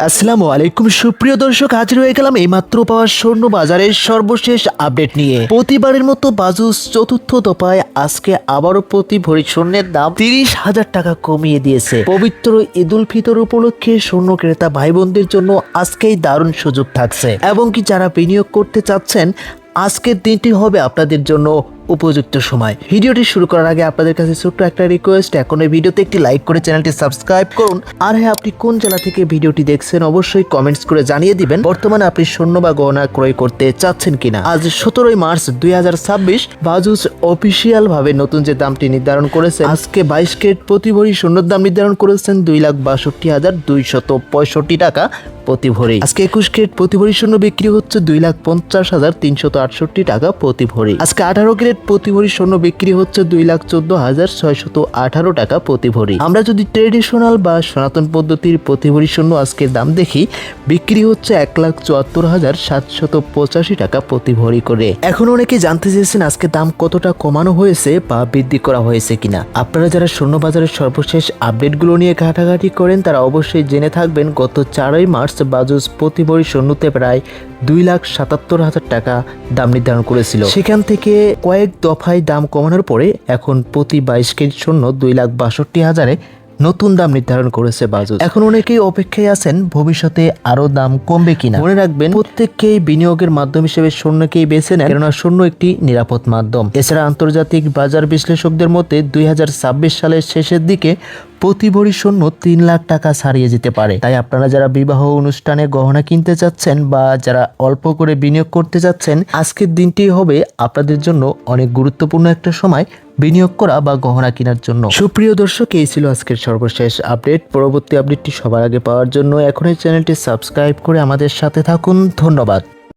আসসালামু আলাইকুম সুপ্রিয় দর্শক, হাজির হয়ে গেলাম এইমাত্র পাওয়া স্বর্ণ বাজারের সর্বশেষ আপডেট নিয়ে। প্রতিবারের মতো বাজুস চতুর্থ দফায় আজকে আবারও প্রতি ভরি স্বর্ণের দাম 30,000 টাকা কমিয়ে দিয়েছে। পবিত্র ঈদ উল ফিতর উপলক্ষে স্বর্ণ ক্রেতা ভাই বোনদের জন্য আজকেই দারুণ সুযোগ থাকছে, এবং কি যারা বিনিয়োগ করতে চাচ্ছেন আজকের দিনটি হবে আপনাদের জন্য উপযুক্ত সময়। ভিডিওটি শুরু করার আগে আপনাদের কাছে ছোট্ট একটা রিকোয়েস্ট, এখন এই ভিডিওতে একটি লাইক করে চ্যানেলটি সাবস্ক্রাইব করুন। আর হ্যাঁ, আপনি কোন জেলা থেকে ভিডিওটি দেখছেন অবশ্যই কমেন্টস করে জানিয়ে দিবেন বর্তমানে আপনি স্বর্ণ বা গহনা ক্রয় করতে চাচ্ছেন কিনা। আজ 17 মার্চ 2026 বাজুস অফিসিয়াল ভাবে নতুন যে দামটি নির্ধারণ করেছে, আজকে 22 ক্যারেট প্রতি ভরি স্বর্ণের দাম নির্ধারণ করেছেন 2,62,265 টাকা প্রতি ভরি। আজকে 21 ক্যারেট প্রতি ভরি স্বর্ণ বিক্রি হচ্ছে 2,50,368 টাকা প্রতি ভরি। আজকে 18 ক্যারেট প্রতি ভরি স্বর্ণ বিক্রি হচ্ছে 2,14,618 টাকা প্রতি ভরি। আমরা যদি ট্রেডিশনাল বা সনাতন পদ্ধতির প্রতি ভরি স্বর্ণ আজকের দাম দেখি, বিক্রি হচ্ছে 1,74,785 টাকা প্রতি ভরি করে। এখন অনেকে জানতে চেয়েছেন আজকে দাম কতটা কমানো হয়েছে বা বৃদ্ধি করা হয়েছে কিনা। আপনারা যারা স্বর্ণ বাজারের সর্বশেষ আপডেটগুলো নিয়ে ঘাটাঘাটি করেন তারা অবশ্যই জেনে থাকবেন গত 4 মার্চ বাজুস প্রতি ভরি স্বর্ণতে প্রায় 2,77,000 টাকা দাম নির্ধারণ করেছিল। সেখান থেকে কয়েক দফায় দাম কমানোর পরে এখন প্রতি 22 কেজি স্বর্ণ 2,62,000-এ নতুন দাম নির্ধারণ করেছে বাজুস। এখন অনেকেই অপেক্ষায় আছেন ভবিষ্যতে আরো দাম কমবে কিনা। মনে রাখবেন প্রত্যেককেই বিনিয়োগের মাধ্যম হিসেবে স্বর্ণকেই বেছে নেন, কেননা স্বর্ণ একটি নিরাপদ মাধ্যম। এছাড়া আন্তর্জাতিক বাজার বিশ্লেষকদের মতে 2026 সালের শেষের দিকে প্রতি ভরি স্বর্ণ 3 লাখ টাকা ছাড়িয়ে যেতে পারে। তাই আপনারা যারা বিবাহ অনুষ্ঠানে গহনা কিনতে চাচ্ছেন বা যারা অল্প করে বিনিয়োগ করতে চাচ্ছেন, আজকের দিনটি হবে আপনাদের জন্য অনেক গুরুত্বপূর্ণ একটা সময় বিনিয়োগ করা বা গহনা কেনার জন্য। সুপ্রিয় দর্শক, এই ছিল আজকের সর্বশেষ আপডেট। পরবর্তী আপডেটটি সবার আগে পাওয়ার জন্য এখনই চ্যানেলটি সাবস্ক্রাইব করে আমাদের সাথে থাকুন। ধন্যবাদ।